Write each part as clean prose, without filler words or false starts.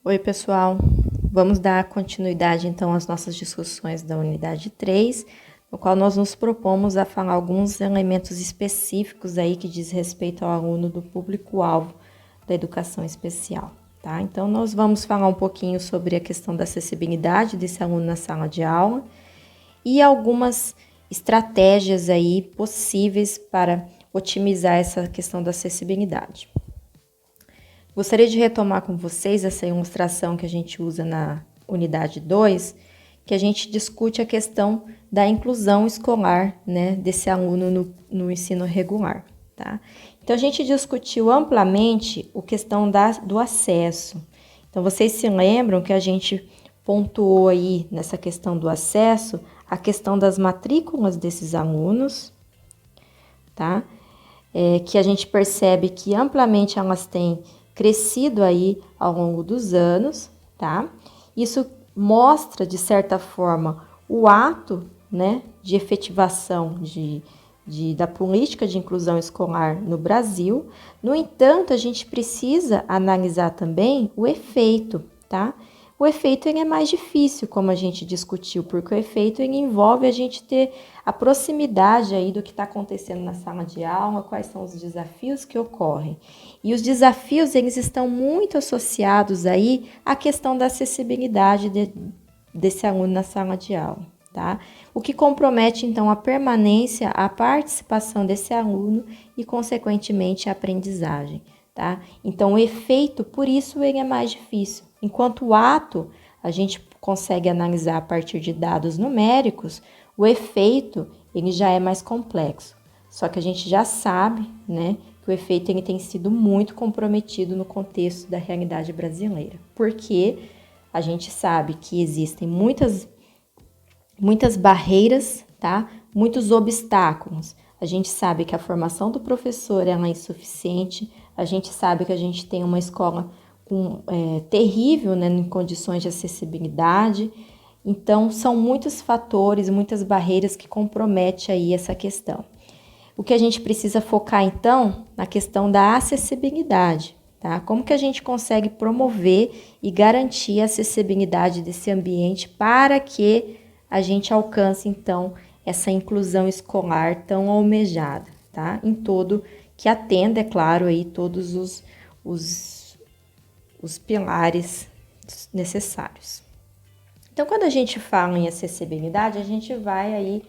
Oi, pessoal. Vamos dar continuidade, então, às nossas discussões da unidade 3, no qual nós nos propomos a falar alguns elementos específicos aí que diz respeito ao aluno do público-alvo da educação especial, tá? Então, nós vamos falar um pouquinho sobre a questão da acessibilidade desse aluno na sala de aula e algumas estratégias aí possíveis para otimizar essa questão da acessibilidade. Gostaria de retomar com vocês essa ilustração que a gente usa na unidade 2, que a gente discute a questão da inclusão escolar, né, desse aluno no ensino regular, tá? Então, a gente discutiu amplamente a questão do acesso. Então, vocês se lembram que a gente pontuou aí nessa questão do acesso a questão das matrículas desses alunos, tá? Que a gente percebe que amplamente elas têm crescido aí ao longo dos anos, tá? Isso mostra, de certa forma, o ato, né, de efetivação da política de inclusão escolar no Brasil. No entanto, a gente precisa analisar também o efeito, tá? O efeito ele é mais difícil, como a gente discutiu, porque o efeito ele envolve a gente ter a proximidade aí do que está acontecendo na sala de aula, quais são os desafios que ocorrem. E os desafios, eles estão muito associados aí à questão da acessibilidade desse aluno na sala de aula, tá? O que compromete, então, a permanência, a participação desse aluno e, consequentemente, a aprendizagem, tá? Então, o efeito, por isso, ele é mais difícil. Enquanto o ato, a gente consegue analisar a partir de dados numéricos, o efeito, ele já é mais complexo. Só que a gente já sabe, né, que o efeito ele tem sido muito comprometido no contexto da realidade brasileira. Porque a gente sabe que existem muitas barreiras, tá? Muitos obstáculos. A gente sabe que a formação do professor é insuficiente, a gente sabe que a gente tem uma escola terrível, né, em condições de acessibilidade. Então, são muitos fatores, muitas barreiras que comprometem aí essa questão. O que a gente precisa focar, então, na questão da acessibilidade, tá? Como que a gente consegue promover e garantir a acessibilidade desse ambiente para que a gente alcance, então, essa inclusão escolar tão almejada, tá? Em todo, que atenda, é claro, aí todos os pilares necessários. Então, quando a gente fala em acessibilidade, a gente vai aí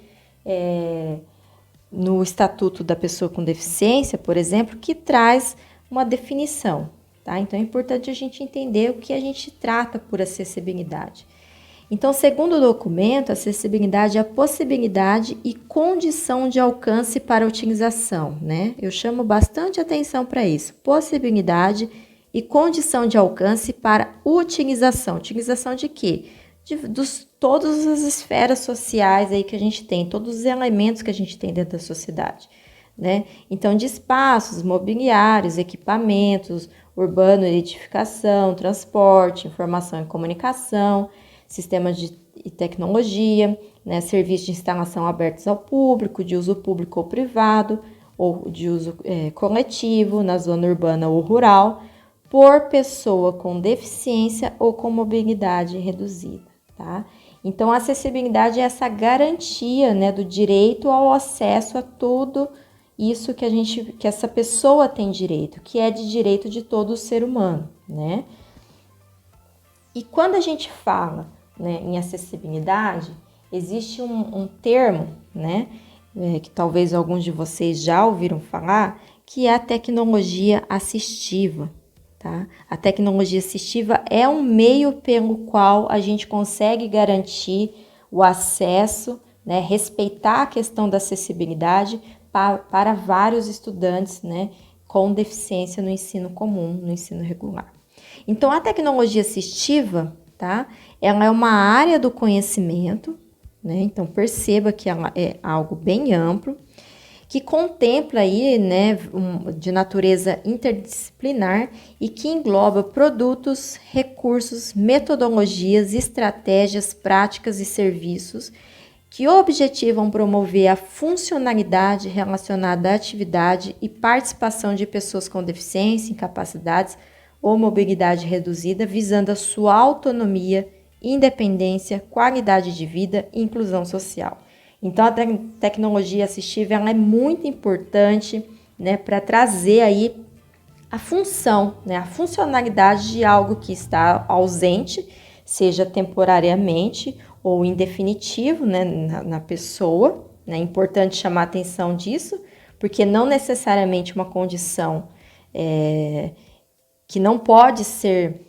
no Estatuto da Pessoa com Deficiência, por exemplo, que traz uma definição, tá? Então, é importante a gente entender o que a gente trata por acessibilidade. Então, segundo o documento, acessibilidade é a possibilidade e condição de alcance para utilização, né? Eu chamo bastante atenção para isso. Possibilidade e condição de alcance para utilização. Utilização de quê? Todas as esferas sociais aí que a gente tem, todos os elementos que a gente tem dentro da sociedade, né? Então, de espaços, mobiliários, equipamentos, urbano, edificação, transporte, informação e comunicação, sistemas de tecnologia, né? Serviços de instalação abertos ao público, de uso público ou privado, ou de uso coletivo, na zona urbana ou rural, por pessoa com deficiência ou com mobilidade reduzida, tá? Então, a acessibilidade é essa garantia, né, do direito ao acesso a tudo isso que essa pessoa tem direito, que é de direito de todo ser humano, né? E quando a gente fala, né, em acessibilidade, existe um termo, né, que talvez alguns de vocês já ouviram falar, que é a tecnologia assistiva. Tá? A tecnologia assistiva é um meio pelo qual a gente consegue garantir o acesso, né, respeitar a questão da acessibilidade para vários estudantes, né, com deficiência no ensino comum, no ensino regular. Então, a tecnologia assistiva, tá, ela é uma área do conhecimento, né, então perceba que ela é algo bem amplo, que contempla aí, né, de natureza interdisciplinar e que engloba produtos, recursos, metodologias, estratégias, práticas e serviços que objetivam promover a funcionalidade relacionada à atividade e participação de pessoas com deficiência, incapacidades ou mobilidade reduzida, visando a sua autonomia, independência, qualidade de vida e inclusão social. Então, a tecnologia assistiva ela é muito importante, né, para trazer aí a função, né, a funcionalidade de algo que está ausente, seja temporariamente ou em definitivo, né, na pessoa. É importante chamar a atenção disso, porque não necessariamente uma condição que não pode ser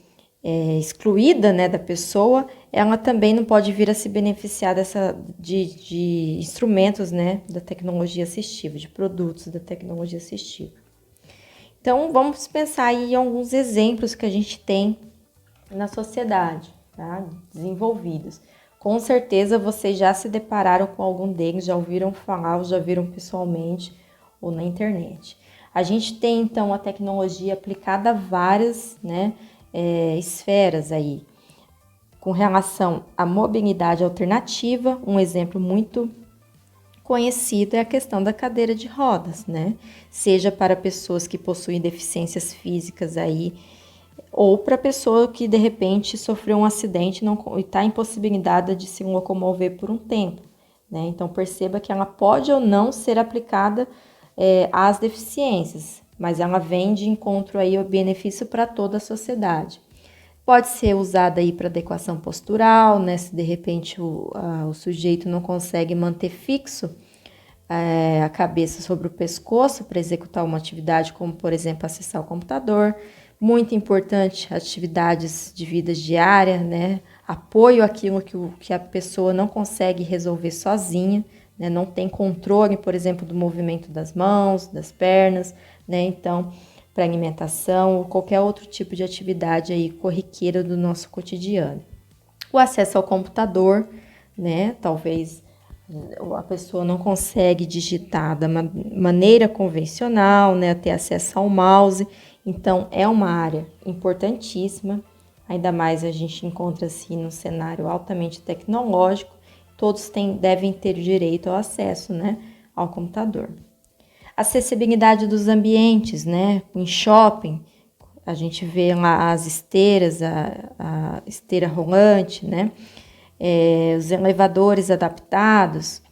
excluída, né, da pessoa, ela também não pode vir a se beneficiar de instrumentos, né, da tecnologia assistiva, de produtos da tecnologia assistiva. Então, vamos pensar aí em alguns exemplos que a gente tem na sociedade, tá? Desenvolvidos. Com certeza vocês já se depararam com algum deles, já ouviram falar ou já viram pessoalmente ou na internet. A gente tem, então, a tecnologia aplicada a várias, né, esferas aí. Com relação à mobilidade alternativa, um exemplo muito conhecido é a questão da cadeira de rodas, né? Seja para pessoas que possuem deficiências físicas aí, ou para pessoa que de repente sofreu um acidente e está impossibilitada de se locomover por um tempo, né? Então perceba que ela pode ou não ser aplicada às deficiências, mas ela vem de encontro aí ao benefício para toda a sociedade. Pode ser usada aí para adequação postural, né? Se de repente o sujeito não consegue manter fixo a cabeça sobre o pescoço para executar uma atividade como, por exemplo, acessar o computador. Muito importante, atividades de vida diária, né? Apoio àquilo que a pessoa não consegue resolver sozinha, né? Não tem controle, por exemplo, do movimento das mãos, das pernas, né? Então, para alimentação ou qualquer outro tipo de atividade aí corriqueira do nosso cotidiano. O acesso ao computador, né? Talvez a pessoa não consegue digitar da maneira convencional, né? Ter acesso ao mouse. Então, é uma área importantíssima. Ainda mais a gente encontra assim num cenário altamente tecnológico. Todos devem ter direito ao acesso, né? Ao computador. Acessibilidade dos ambientes, né? Em shopping, a gente vê lá as esteiras, a esteira rolante, né? Os elevadores adaptados,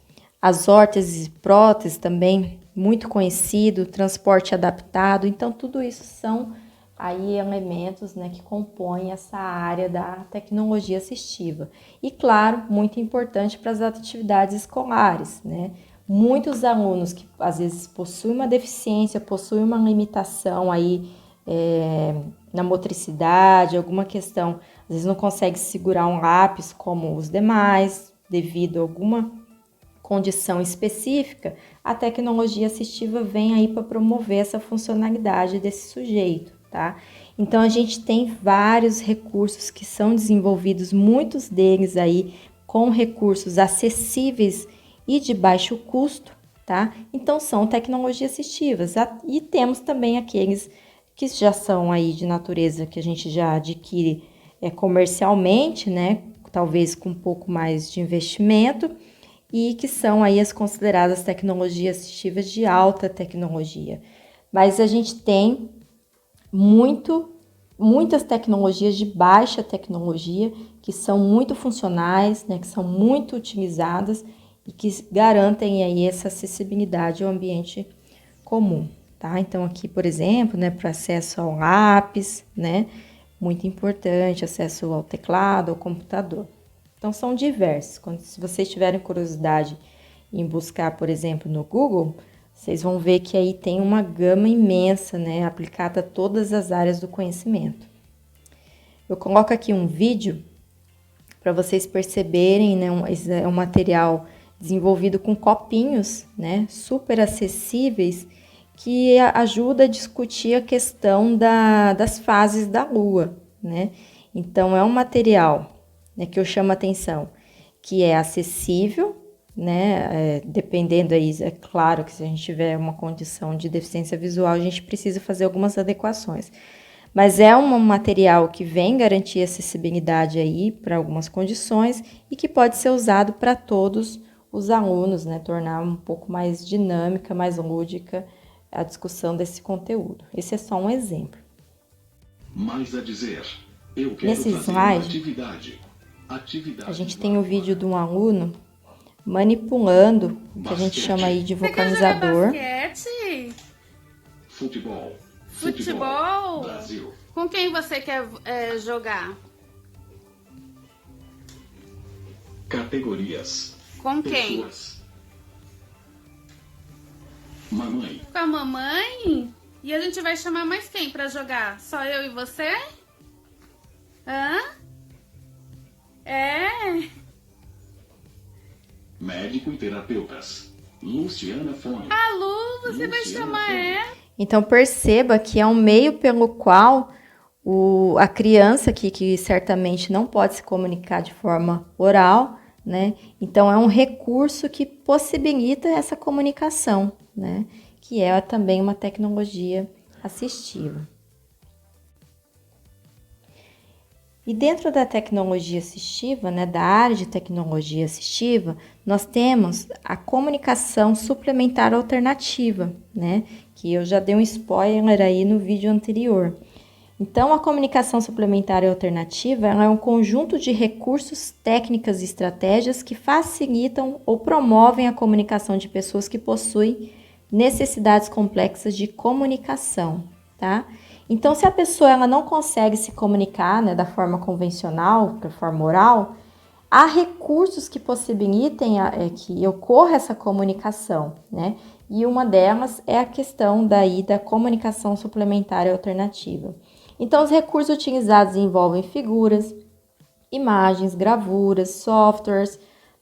as órteses e próteses também, muito conhecido, transporte adaptado. Então, tudo isso são aí elementos, né, que compõem essa área da tecnologia assistiva. E, claro, muito importante para as atividades escolares, né? Muitos alunos que às vezes possuem uma deficiência, possuem uma limitação aí na motricidade, alguma questão, às vezes não consegue segurar um lápis como os demais, devido a alguma condição específica, a tecnologia assistiva vem aí para promover essa funcionalidade desse sujeito, tá? Então a gente tem vários recursos que são desenvolvidos, muitos deles aí com recursos acessíveis e de baixo custo, tá? Então são tecnologias assistivas. E temos também aqueles que já são aí de natureza que a gente já adquire comercialmente, né? Talvez com um pouco mais de investimento e que são aí as consideradas tecnologias assistivas de alta tecnologia. Mas a gente tem muitas tecnologias de baixa tecnologia que são muito funcionais, né? Que são muito utilizadas e que garantem aí essa acessibilidade ao ambiente comum, tá? Então aqui, por exemplo, né, para acesso ao lápis, né, muito importante, acesso ao teclado, ao computador. Então são diversos. Se vocês tiverem curiosidade em buscar, por exemplo, no Google, vocês vão ver que aí tem uma gama imensa, né, aplicada a todas as áreas do conhecimento. Eu coloco aqui um vídeo para vocês perceberem, né, é um material desenvolvido com copinhos, né, super acessíveis, que ajuda a discutir a questão das fases da Lua, né? Então, é um material, né, que eu chamo a atenção, que é acessível, né? Dependendo aí, é claro que se a gente tiver uma condição de deficiência visual, a gente precisa fazer algumas adequações. Mas é um material que vem garantir acessibilidade aí para algumas condições e que pode ser usado para todos os alunos, né? Tornar um pouco mais dinâmica, mais lúdica a discussão desse conteúdo. Esse é só um exemplo. Mais a dizer. Eu quero Nesse fazer uma slide, atividade. a gente tem o vídeo de um aluno manipulando o que a gente Basquete. chama aí de Você quer jogar vocalizador. basquete? Futebol. Futebol? Brasil. Com quem você quer jogar? Categorias. Com quem? Pessoas. Mamãe. Com a mamãe? E a gente vai chamar mais quem pra jogar? Só eu e você? Hã? É? Médico e terapeutas. Luciana Fone. A Lu, você vai Luciana chamar Fone. ela? Então perceba que é um meio pelo qual a criança aqui, que certamente não pode se comunicar de forma oral, né? Então é um recurso que possibilita essa comunicação, né? Que é também uma tecnologia assistiva. E dentro da tecnologia assistiva, né, da área de tecnologia assistiva, nós temos a comunicação suplementar alternativa, né, que eu já dei um spoiler aí no vídeo anterior. Então, a comunicação suplementar e alternativa ela é um conjunto de recursos, técnicas e estratégias que facilitam ou promovem a comunicação de pessoas que possuem necessidades complexas de comunicação, tá? Então, se a pessoa ela não consegue se comunicar, né, da forma convencional, da forma oral, há recursos que possibilitem que ocorra essa comunicação, né? E uma delas é a questão da comunicação suplementar e alternativa. Então, os recursos utilizados envolvem figuras, imagens, gravuras, softwares,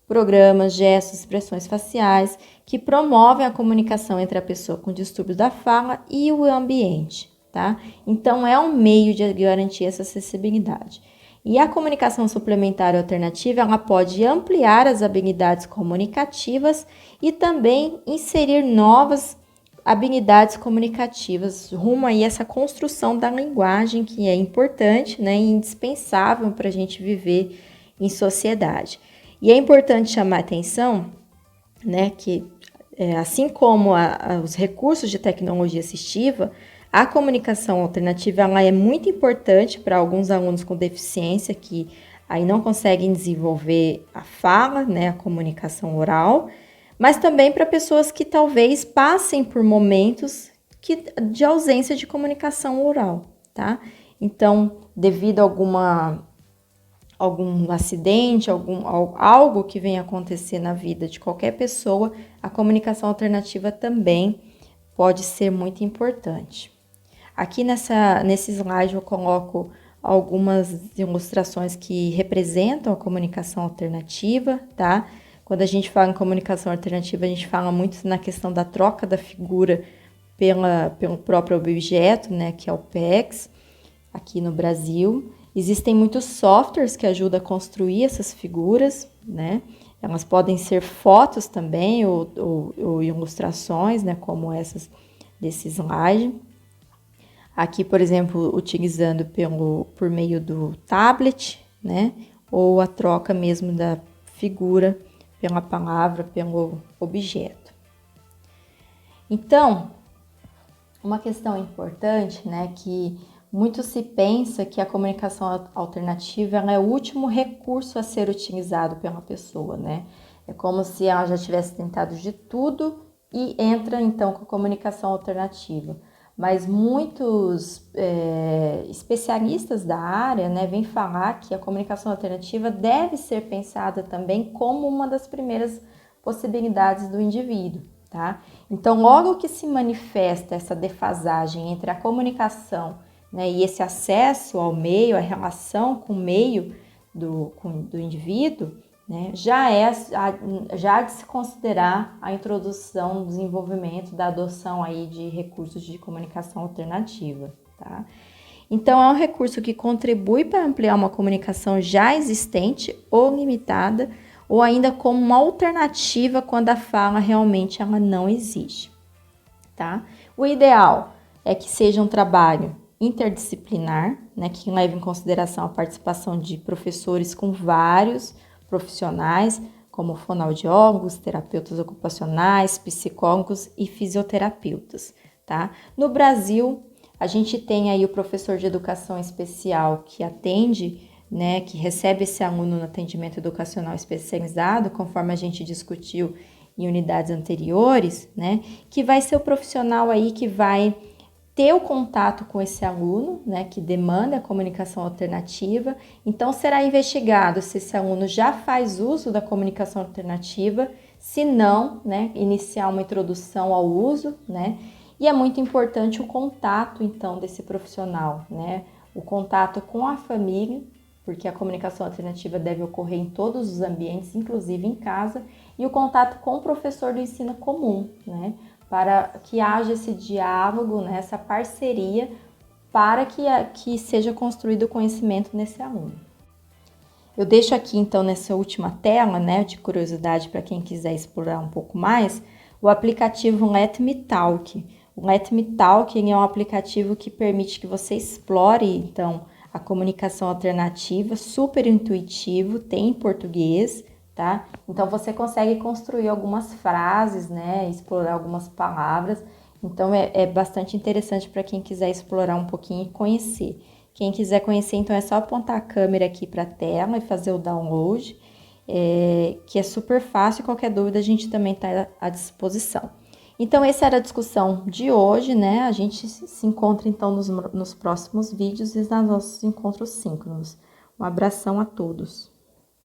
programas, gestos, expressões faciais, que promovem a comunicação entre a pessoa com distúrbio da fala e o ambiente, tá? Então, é um meio de garantir essa acessibilidade. E a comunicação suplementar e alternativa, ela pode ampliar as habilidades comunicativas e também inserir novas habilidades comunicativas rumo aí a essa construção da linguagem que é importante, né, e indispensável para a gente viver em sociedade. E é importante chamar a atenção, né, que assim como os recursos de tecnologia assistiva, a comunicação alternativa ela é muito importante para alguns alunos com deficiência que aí não conseguem desenvolver a fala, né, a comunicação oral, mas também para pessoas que talvez passem por momentos de ausência de comunicação oral, tá? Então, devido a algum acidente, algo que venha acontecer na vida de qualquer pessoa, a comunicação alternativa também pode ser muito importante. Aqui nesse slide eu coloco algumas ilustrações que representam a comunicação alternativa, tá? Quando a gente fala em comunicação alternativa, a gente fala muito na questão da troca da figura pelo próprio objeto, né, que é o PEX, aqui no Brasil. Existem muitos softwares que ajudam a construir essas figuras, né? Elas podem ser fotos também ou ilustrações, né, como essas desse slide. Aqui, por exemplo, utilizando por meio do tablet, né? Ou a troca mesmo da figura pela palavra, pelo objeto. Então, uma questão importante, né, que muito se pensa que a comunicação alternativa ela é o último recurso a ser utilizado pela pessoa, né? É como se ela já tivesse tentado de tudo e entra então com a comunicação alternativa. Mas muitos especialistas da área, né, vêm falar que a comunicação alternativa deve ser pensada também como uma das primeiras possibilidades do indivíduo, tá? Então, logo que se manifesta essa defasagem entre a comunicação, né, e esse acesso ao meio, a relação com o meio do indivíduo, né, já há de se considerar a introdução, o desenvolvimento da adoção aí de recursos de comunicação alternativa, tá? Então, é um recurso que contribui para ampliar uma comunicação já existente ou limitada, ou ainda como uma alternativa quando a fala realmente ela não existe, tá? O ideal é que seja um trabalho interdisciplinar, né, que leve em consideração a participação de professores com vários profissionais, como fonoaudiólogos, terapeutas ocupacionais, psicólogos e fisioterapeutas, tá? No Brasil, A gente tem aí o professor de educação especial que atende, né, que recebe esse aluno no atendimento educacional especializado, conforme a gente discutiu em unidades anteriores, né, que vai ser o profissional aí que vai ter o contato com esse aluno, né, que demanda a comunicação alternativa. Então, será investigado se esse aluno já faz uso da comunicação alternativa, se não, né, iniciar uma introdução ao uso, né, e é muito importante o contato, então, desse profissional, né, o contato com a família, porque a comunicação alternativa deve ocorrer em todos os ambientes, inclusive em casa, e o contato com o professor do ensino comum, né, para que haja esse diálogo, né, essa parceria, para que seja construído o conhecimento nesse aluno. Eu deixo aqui, então, nessa última tela, né, de curiosidade para quem quiser explorar um pouco mais, o aplicativo Let Me Talk. O Let Me Talk é um aplicativo que permite que você explore, então, a comunicação alternativa, super intuitivo, tem em português, tá? Então, você consegue construir algumas frases, né, explorar algumas palavras. Então, é bastante interessante para quem quiser explorar um pouquinho e conhecer. Quem quiser conhecer, então, é só apontar a câmera aqui para a tela e fazer o download, que é super fácil. Qualquer dúvida, a gente também está à disposição. Então, essa era a discussão de hoje, né? A gente se encontra, então, nos próximos vídeos e nos nossos encontros síncronos. Um abração a todos.